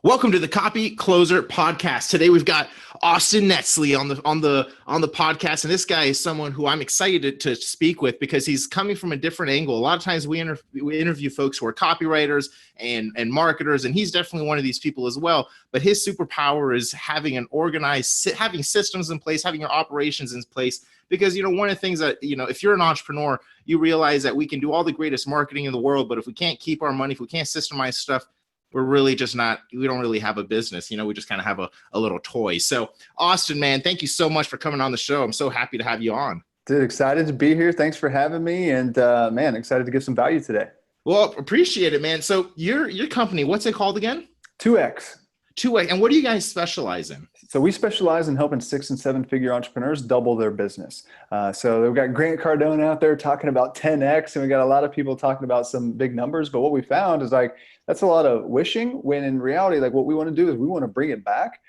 Welcome to the Copy Closer podcast. Today we've got Austin Netzley on the podcast, and this guy is someone who I'm excited to speak with because he's coming from a different angle. A lot of times we interview folks who are copywriters and marketers, and he's definitely one of these people as well. But his superpower is having having systems in place, having your operations in place. Because, one of the things that, if you're an entrepreneur, you realize that we can do all the greatest marketing in the world, but if we can't keep our money, if we can't systemize stuff, we're really just we don't really have a business. We just kind of have a little toy. So Austin, man, thank you so much for coming on the show. I'm so happy to have you on. Dude, excited to be here. Thanks for having me. And man, excited to give some value today. Well, appreciate it, man. So your company, what's it called again? 2X. 2X. And what do you guys specialize in? So we specialize in helping 6- and 7-figure entrepreneurs double their business. So we've got Grant Cardone out there talking about 10X, and we got a lot of people talking about some big numbers. But what we found is that's a lot of wishing, when in reality, what we want to do is we want to bring it back,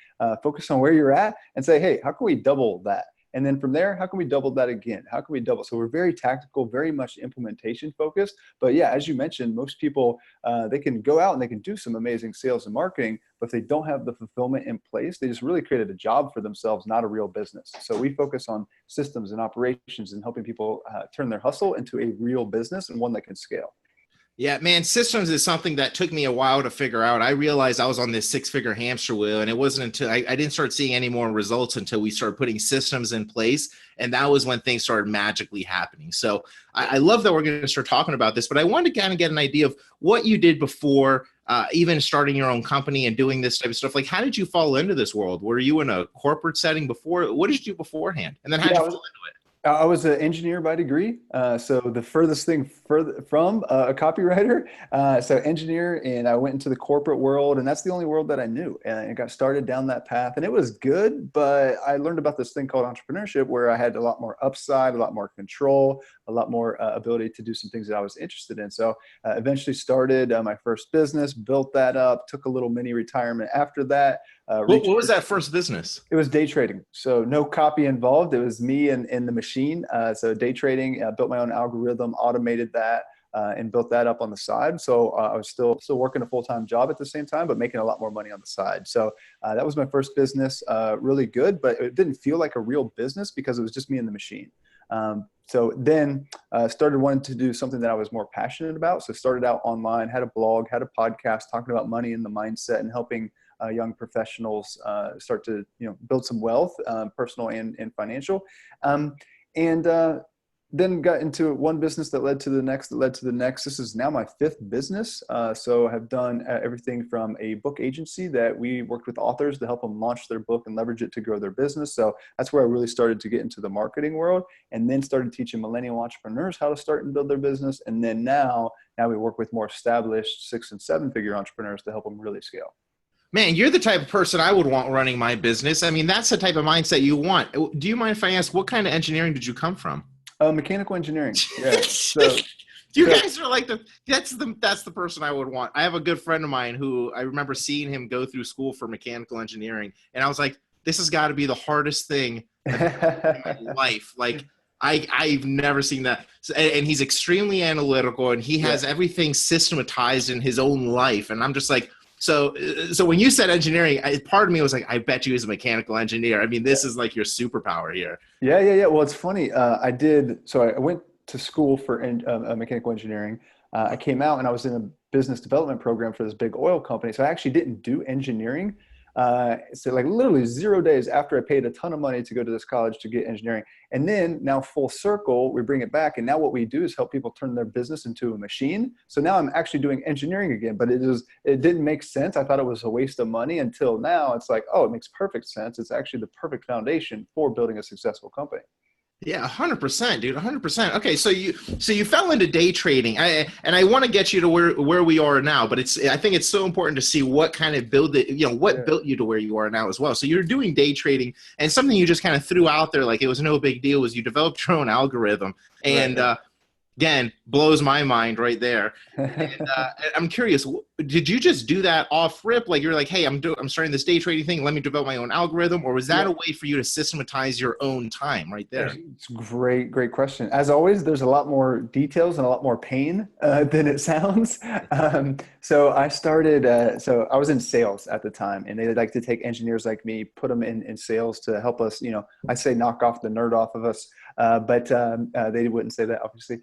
focus on where you're at and say, hey, how can we double that? And then from there, how can we double that again? How can we double? So we're very tactical, very much implementation focused. But yeah, as you mentioned, most people, they can go out and they can do some amazing sales and marketing, but if they don't have the fulfillment in place, they just really created a job for themselves, not a real business. So we focus on systems and operations and helping people turn their hustle into a real business and one that can scale. Yeah, man, systems is something that took me a while to figure out. I realized I was on this 6-figure hamster wheel, and it wasn't until I didn't start seeing any more results until we started putting systems in place. And that was when things started magically happening. So I love that we're going to start talking about this, but I wanted to kind of get an idea of what you did before even starting your own company and doing this type of stuff. How did you fall into this world? Were you in a corporate setting before? What did you do beforehand? And then how did you fall into it? I was an engineer by degree, so the furthest thing from a copywriter. So engineer, and I went into the corporate world, and that's the only world that I knew. And I got started down that path, and it was good, but I learned about this thing called entrepreneurship, where I had a lot more upside, a lot more control, a lot more ability to do some things that I was interested in. So eventually started my first business, built that up, took a little mini retirement after that. What was that first business? It was day trading. So no copy involved. It was me and the machine. So day trading, built my own algorithm, automated that, and built that up on the side. So I was still working a full-time job at the same time, but making a lot more money on the side. So that was my first business, really good, but it didn't feel like a real business because it was just me and the machine. So then started wanting to do something that I was more passionate about. So started out online, had a blog, had a podcast talking about money and the mindset and helping young professionals start to build some wealth, personal and financial. And then got into one business that led to the next, that led to the next. This is now my fifth business. So I have done everything from a book agency that we worked with authors to help them launch their book and leverage it to grow their business. So that's where I really started to get into the marketing world, and then started teaching millennial entrepreneurs how to start and build their business. And then now we work with more established 6 and 7 figure entrepreneurs to help them really scale. Man, you're the type of person I would want running my business. I mean, that's the type of mindset you want. Do you mind if I ask, what kind of engineering did you come from? Mechanical engineering. Yeah. So, you guys are like that's the person I would want. I have a good friend of mine who I remember seeing him go through school for mechanical engineering, and I was like, this has got to be the hardest thing I've ever done in my life. Like I've never seen that. And he's extremely analytical, and he has everything systematized in his own life. And I'm just like, so when you said engineering, part of me was like, I bet you he's a mechanical engineer. I mean, this is like your superpower here. Yeah. Well, it's funny. I went to school for mechanical engineering. I came out and I was in a business development program for this big oil company. So I actually didn't do engineering. So like literally 0 days after I paid a ton of money to go to this college to get engineering. And then now full circle, we bring it back. And now what we do is help people turn their business into a machine. So now I'm actually doing engineering again, but it didn't make sense. I thought it was a waste of money until now. It's like, oh, it makes perfect sense. It's actually the perfect foundation for building a successful company. Yeah, 100%, dude, 100%. Okay, so you fell into day trading, and I want to get you to where we are now, but I think it's so important to see what kind of built you to where you are now as well. So you're doing day trading, and something you just kind of threw out there like it was no big deal was you developed your own algorithm, and again, blows my mind right there. And I'm curious, did you just do that off rip? Like you're like, hey, I'm starting this day trading thing. Let me develop my own algorithm. Or was that a way for you to systematize your own time right there? It's a great question. As always, there's a lot more details and a lot more pain than it sounds. So I started, so I was in sales at the time, and they like to take engineers like me, put them in sales to help us, I say knock off the nerd off of us. But they wouldn't say that, obviously.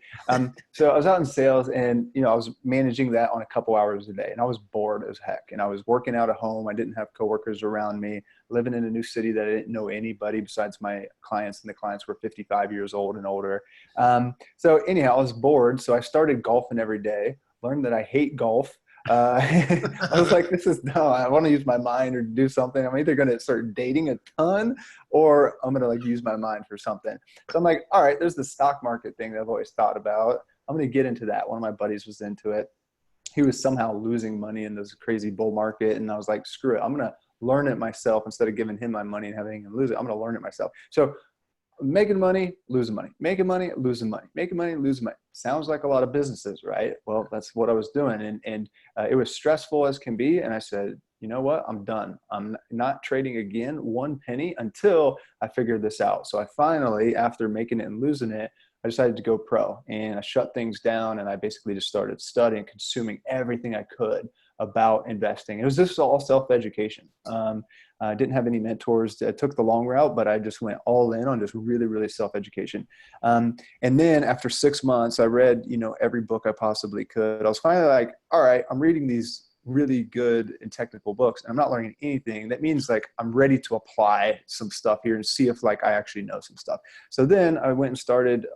So I was out in sales, and I was managing that on a couple hours a day, and I was bored as heck. And I was working out at home. I didn't have coworkers around me, living in a new city that I didn't know anybody besides my clients, and the clients were 55 years old and older. So anyhow, I was bored. So I started golfing every day, learned that I hate golf. I was like, I want to use my mind or do something. I'm either going to start dating a ton, or I'm going to use my mind for something. So I'm like, all right, there's the stock market thing that I've always thought about. I'm going to get into that. One of my buddies was into it. He was somehow losing money in this crazy bull market. And I was like, screw it. I'm going to learn it myself instead of giving him my money and having him lose it. I'm going to learn it myself. So making money, losing money, making money, losing money, making money, losing money. Sounds like a lot of businesses, right? Well, that's what I was doing. And it was stressful as can be. And I said, you know what? I'm done. I'm not trading again 1 penny until I figure this out. So I finally, after making it and losing it, I decided to go pro, and I shut things down, and I basically just started studying, consuming everything I could about investing. It was just all self-education. I didn't have any mentors. I took the long route, but I just went all in on just really, really self-education. And then after 6 months, I read, every book I possibly could. I was finally like, all right, I'm reading these really good and technical books, and I'm not learning anything. That means I'm ready to apply some stuff here and see if I actually know some stuff. So then I went and started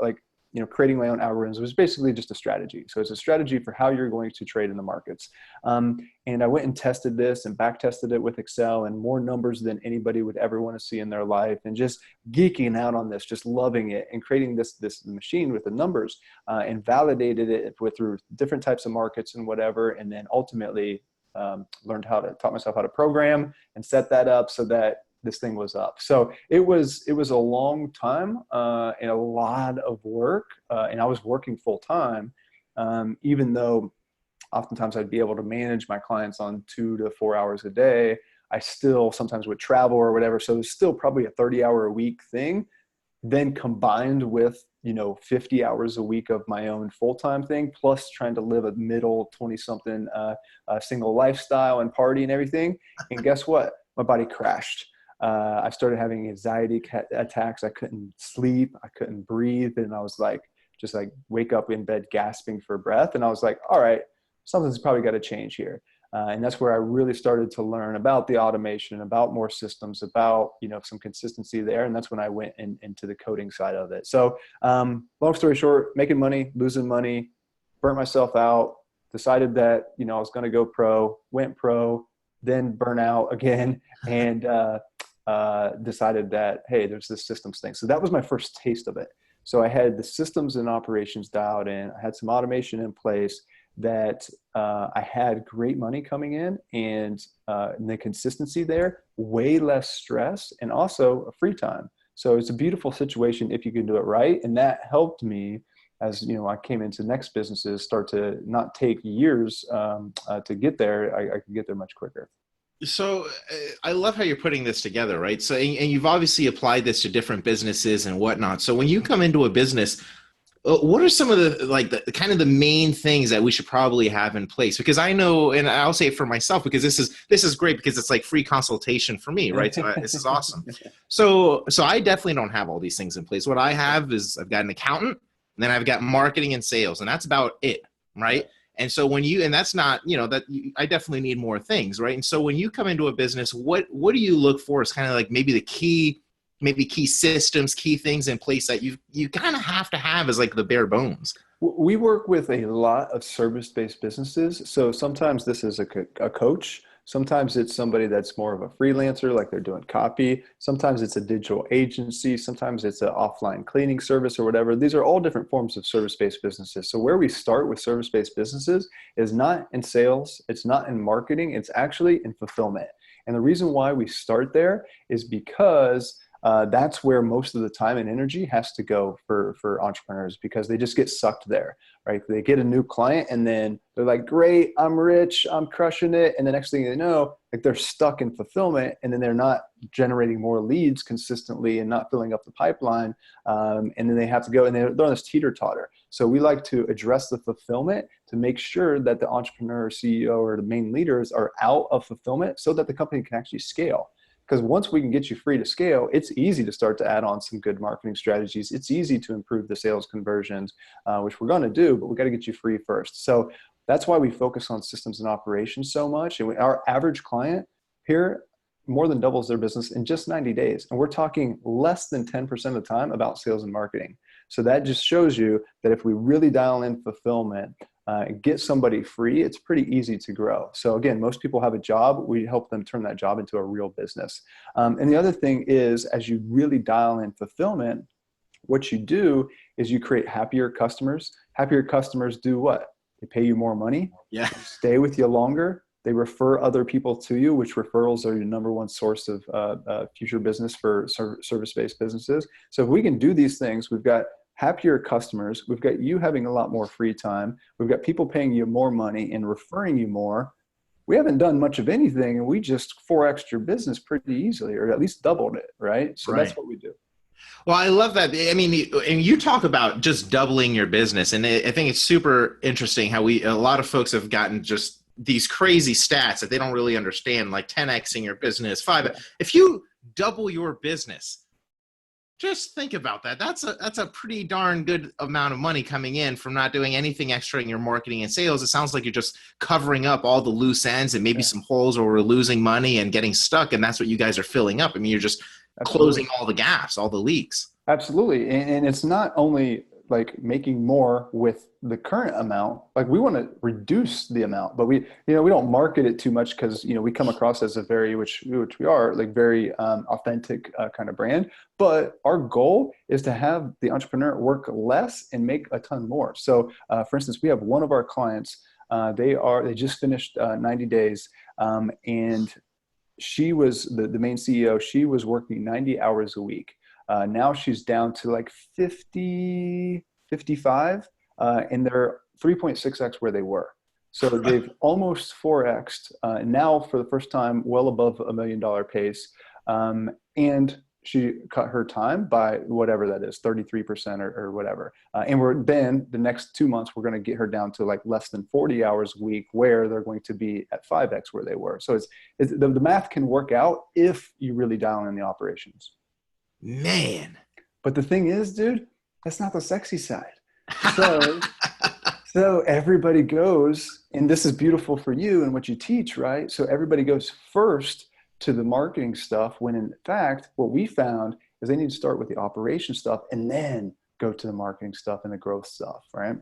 creating my own algorithms. It was basically just a strategy. So it's a strategy for how you're going to trade in the markets. And I went and tested this and back tested it with Excel, and more numbers than anybody would ever want to see in their life, and just geeking out on this, just loving it, and creating this machine with the numbers, and validated it through different types of markets and whatever. And then ultimately taught myself how to program and set that up so that this thing was up. So it was a long time and a lot of work. And I was working full time, even though oftentimes I'd be able to manage my clients on 2 to 4 hours a day. I still sometimes would travel or whatever. So it was still probably a 30-hour a week thing. Then combined with, 50 hours a week of my own full-time thing, plus trying to live a middle 20-something single lifestyle and party and everything. And guess what? My body crashed. I started having anxiety attacks. I couldn't sleep. I couldn't breathe. And I was wake up in bed gasping for breath. And I was like, all right, something's probably got to change here. And that's where I really started to learn about the automation, about more systems, about, some consistency there. And that's when I went into the coding side of it. So long story short, making money, losing money, burnt myself out, decided that, I was going to go pro, went pro, then burn out again, and decided that, hey, there's this systems thing. So that was my first taste of it. So I had the systems and operations dialed in. I had some automation in place that I had great money coming in, and the consistency there, way less stress, and also a free time. So it's a beautiful situation if you can do it right. And that helped me as, I came into next businesses, start to not take years to get there. I could get there much quicker. So I love how you're putting this together, right? So, and you've obviously applied this to different businesses and whatnot. So when you come into a business, what are some of the kind of the main things that we should probably have in place? Because I know, and I'll say it for myself, because this is great because it's like free consultation for me, right? So this is awesome. So I definitely don't have all these things in place. What I have is I've got an accountant, and then I've got marketing and sales, and that's about it, right? And so and that's not, I definitely need more things, right? And so when you come into a business, what do you look for as kind of like maybe the key systems, key things in place that you kind of have to have as like the bare bones? We work with a lot of service-based businesses. So sometimes this is a coach. Sometimes it's somebody that's more of a freelancer, like they're doing copy. Sometimes it's a digital agency. Sometimes it's an offline cleaning service or whatever. These are all different forms of service-based businesses. So where we start with service-based businesses is not in sales. It's not in marketing. It's actually in fulfillment. And the reason why we start there is because that's where most of the time and energy has to go for entrepreneurs, because they just get sucked there, right? They get a new client and then they're like, great, I'm rich, I'm crushing it. And the next thing they know, like they're stuck in fulfillment, and then they're not generating more leads consistently and not filling up the pipeline. And then they have to go and they're on this teeter-totter. So we like to address the fulfillment to make sure that the entrepreneur, CEO, or the main leaders are out of fulfillment so that the company can actually scale. Because once we can get you free to scale, it's easy to start to add on some good marketing strategies. It's easy to improve the sales conversions, which we're going to do, but we got to get you free first. So that's why we focus on systems and operations so much. And our average client here more than doubles their business in just 90 days. And we're talking less than 10% of the time about sales and marketing. So that just shows you that if we really dial in fulfillment, get somebody free, it's pretty easy to grow. So again, most people have a job. We help them turn that job into a real business. And the other thing is, as you really dial in fulfillment, what you do is you create happier customers. Happier customers do what? They pay you more money. Yeah. Stay with you longer. They refer other people to you, which referrals are your number one source of future business for service-based businesses. So if we can do these things, we've got happier customers, we've got you having a lot more free time, we've got people paying you more money and referring you more. We haven't done much of anything, and we just 4x'd your business pretty easily, or at least doubled it, right? So That's what we do. Well, I love that. I mean, and you talk about just doubling your business, and I think it's super interesting how a lot of folks have gotten just these crazy stats that they don't really understand, like 10xing your business, 5. If you double your business, just think about that. That's a pretty darn good amount of money coming in from not doing anything extra in your marketing and sales. It sounds like you're just covering up all the loose ends and maybe some holes where we're losing money and getting stuck. And that's what you guys are filling up. I mean, you're just closing all the gaps, all the leaks. Absolutely. And it's not only like making more with the current amount. Like we want to reduce the amount, but we don't market it too much because, we come across as a very, which we are, like very authentic kind of brand. But our goal is to have the entrepreneur work less and make a ton more. So for instance, we have one of our clients, they just finished 90 days. And she was the main CEO. She was working 90 hours a week. Now she's down to like 50, 55, and they're 3.6x where they were. So they've almost 4x'd, now for the first time, well above $1 million pace. And she cut her time by whatever that is, 33% or whatever. And then the next 2 months, we're going to get her down to like less than 40 hours a week, where they're going to be at 5x where they were. So the math can work out if you really dial in the operations. Man. But the thing is, dude, that's not the sexy side. So everybody goes, and this is beautiful for you and what you teach, right? So everybody goes first to the marketing stuff, when in fact, what we found is they need to start with the operation stuff and then go to the marketing stuff and the growth stuff, right?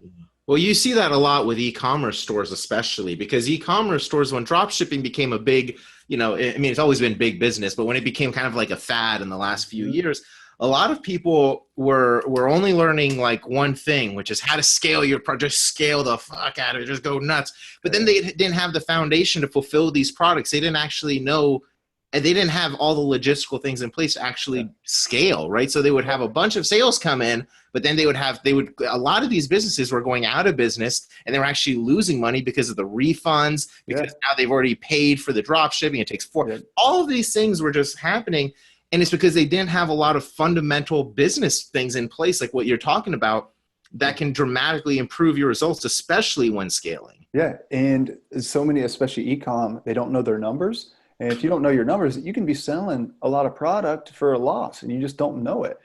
Well, you see that a lot with e-commerce stores, especially because e-commerce stores, when drop shipping became a big, I mean, it's always been big business, but when it became kind of like a fad in the last few years, a lot of people were only learning like one thing, which is how to scale your project, scale the fuck out of it, just go nuts. But then they didn't have the foundation to fulfill these products. They didn't actually know, and they didn't have all the logistical things in place to actually scale, right? So they would have a bunch of sales come in, but then a lot of these businesses were going out of business and they were actually losing money because of the refunds, because now they've already paid for the drop shipping. It takes all of these things were just happening. And it's because they didn't have a lot of fundamental business things in place, like what you're talking about, that can dramatically improve your results, especially when scaling. Yeah. And so many, especially e-com, they don't know their numbers. And if you don't know your numbers, you can be selling a lot of product for a loss and you just don't know it.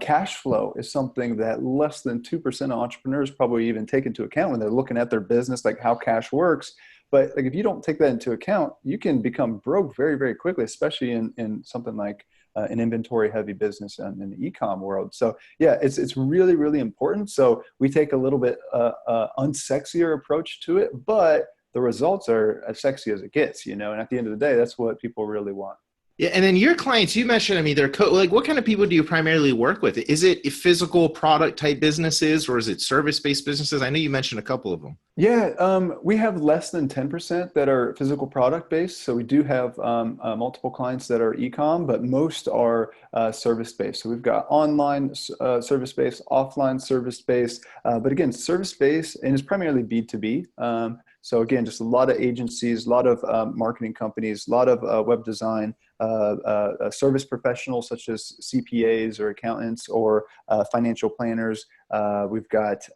Cash flow is something that less than 2% of entrepreneurs probably even take into account when they're looking at their business, like how cash works. But like if you don't take that into account, you can become broke very, very quickly, especially in something like an inventory heavy business in the e-com world. So yeah, it's really, really important. So we take a little bit unsexier approach to it, but the results are as sexy as it gets, and at the end of the day, that's what people really want. Yeah, and then your clients, you mentioned, I mean, they're like, what kind of people do you primarily work with? Is it physical product type businesses or is it service-based businesses? I know you mentioned a couple of them. Yeah, we have less than 10% that are physical product based. So we do have multiple clients that are e-com, but most are service-based. So we've got online service-based, offline service-based, but again, service-based, and it's primarily B2B. So again, just a lot of agencies, a lot of marketing companies, a lot of web design, service professionals such as CPAs or accountants or financial planners. We've got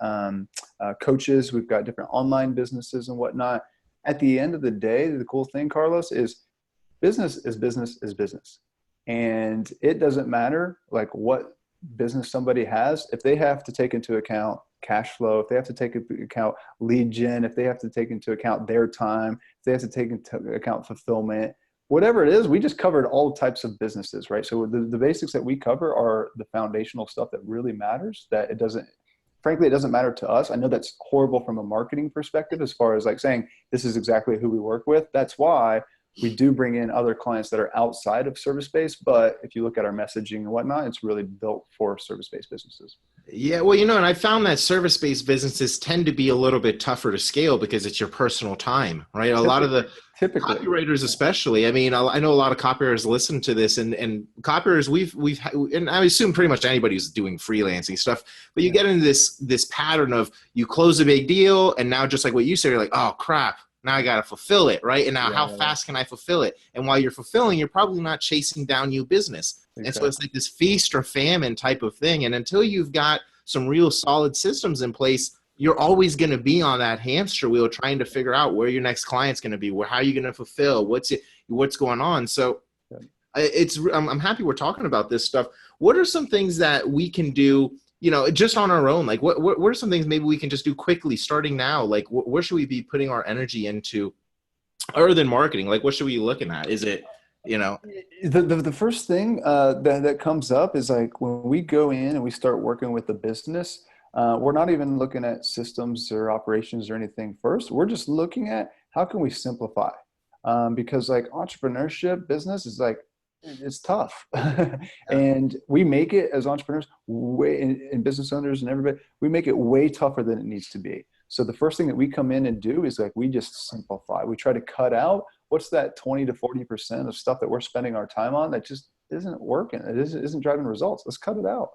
coaches, we've got different online businesses and whatnot. At the end of the day, the cool thing, Carlos, is business is business is business. And it doesn't matter like what business somebody has, if they have to take into account cash flow, if they have to take into account lead gen, if they have to take into account their time, if they have to take into account fulfillment, whatever it is, we just covered all types of businesses, right? So the basics that we cover are the foundational stuff that really matters, that it doesn't matter to us. I know that's horrible from a marketing perspective as far as like saying, this is exactly who we work with. That's why we do bring in other clients that are outside of service-based, but if you look at our messaging and whatnot, it's really built for service-based businesses. Yeah, well, and I found that service-based businesses tend to be a little bit tougher to scale because it's your personal time, right? A lot of the copywriters, especially. I mean, I know a lot of copywriters listen to this, and copywriters, and I assume pretty much anybody who's doing freelancing stuff, but you get into this pattern of you close a big deal, and now just like what you said, you're like, oh crap. Now I got to fulfill it, right? And now how fast can I fulfill it? And while you're fulfilling, you're probably not chasing down new business. Exactly. And so it's like this feast or famine type of thing. And until you've got some real solid systems in place, you're always going to be on that hamster wheel trying to figure out where your next client's going to be, how are you going to fulfill, what's going on. So I'm happy we're talking about this stuff. What are some things that we can do, just on our own? Like what are some things maybe we can just do quickly starting now? Like where should we be putting our energy into other than marketing? Like what should we be looking at? Is it, the first thing that comes up is like when we go in and we start working with the business, we're not even looking at systems or operations or anything first. We're just looking at how can we simplify? Because like entrepreneurship business is like, it's tough. And we make it as entrepreneurs and business owners and everybody, we make it way tougher than it needs to be. So the first thing that we come in and do is like, we just simplify. We try to cut out what's that 20 to 40% of stuff that we're spending our time on that just isn't working. It isn't driving results. Let's cut it out.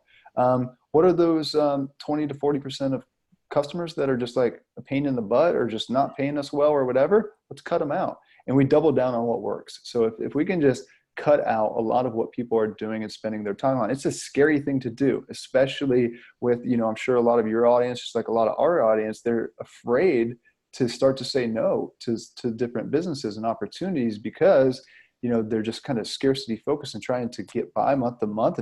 What are those 20 to 40% of customers that are just like a pain in the butt or just not paying us well or whatever? Let's cut them out. And we double down on what works. So if we can just cut out a lot of what people are doing and spending their time on. It's a scary thing to do, especially with, I'm sure a lot of your audience, just like a lot of our audience, they're afraid to start to say no to different businesses and opportunities because, they're just kind of scarcity focused and trying to get by month to month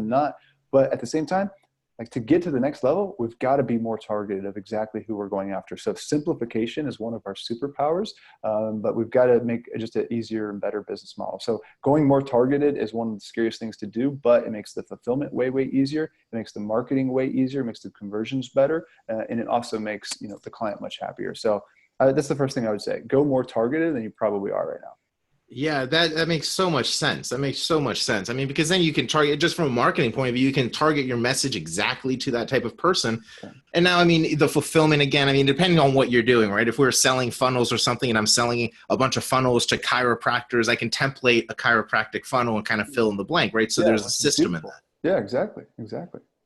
but at the same time, like to get to the next level, we've got to be more targeted of exactly who we're going after. So simplification is one of our superpowers, but we've got to make just an easier and better business model. So going more targeted is one of the scariest things to do, but it makes the fulfillment way easier. It makes the marketing way easier. It makes the conversions better. And it also makes, the client much happier. So that's the first thing I would say. Go more targeted than you probably are right now. Yeah, that makes so much sense. That makes so much sense. I mean, because then you can target, just from a marketing point of view, you can target your message exactly to that type of person. Okay. And now, I mean, the fulfillment again, I mean, depending on what you're doing, right? If we're selling funnels or something and I'm selling a bunch of funnels to chiropractors, I can template a chiropractic funnel and kind of fill in the blank, right? So there's a system in that. Yeah, exactly.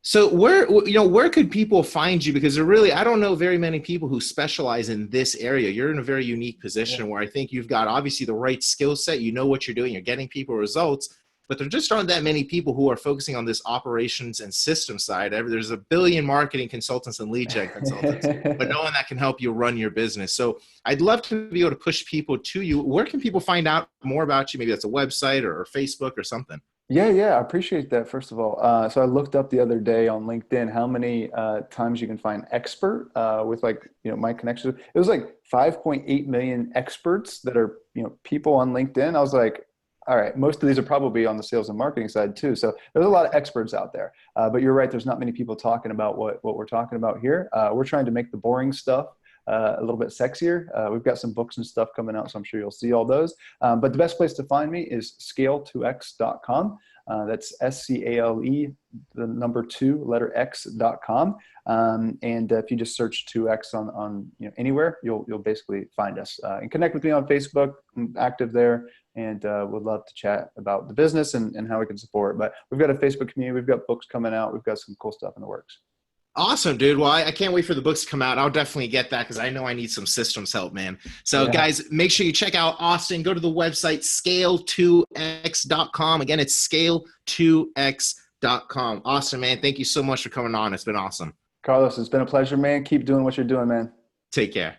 So where could people find you? Because I don't know very many people who specialize in this area. You're in a very unique position where I think you've got obviously the right skill set. You know what you're doing. You're getting people results, but there just aren't that many people who are focusing on this operations and system side. There's a billion marketing consultants and lead gen consultants, but no one that can help you run your business. So I'd love to be able to push people to you. Where can people find out more about you? Maybe that's a website or Facebook or something. Yeah, I appreciate that, first of all. So I looked up the other day on LinkedIn how many times you can find expert with my connections. It was like 5.8 million experts that are, people on LinkedIn. I was like, all right, most of these are probably on the sales and marketing side too. So there's a lot of experts out there. But you're right, there's not many people talking about what we're talking about here. We're trying to make the boring stuff a little bit sexier. We've got some books and stuff coming out, so I'm sure you'll see all those. But the best place to find me is scale2x.com. That's SCALE, the number 2, letter X.com. And if you just search 2X on anywhere, you'll basically find us. And connect with me on Facebook. I'm active there, and would love to chat about the business and how we can support. But we've got a Facebook community. We've got books coming out. We've got some cool stuff in the works. Awesome, dude. Well, I can't wait for the books to come out. I'll definitely get that because I know I need some systems help, man. So guys, make sure you check out Austin. Go to the website, scale2x.com. Again, it's scale2x.com. Austin, man, thank you so much for coming on. It's been awesome. Carlos, it's been a pleasure, man. Keep doing what you're doing, man. Take care.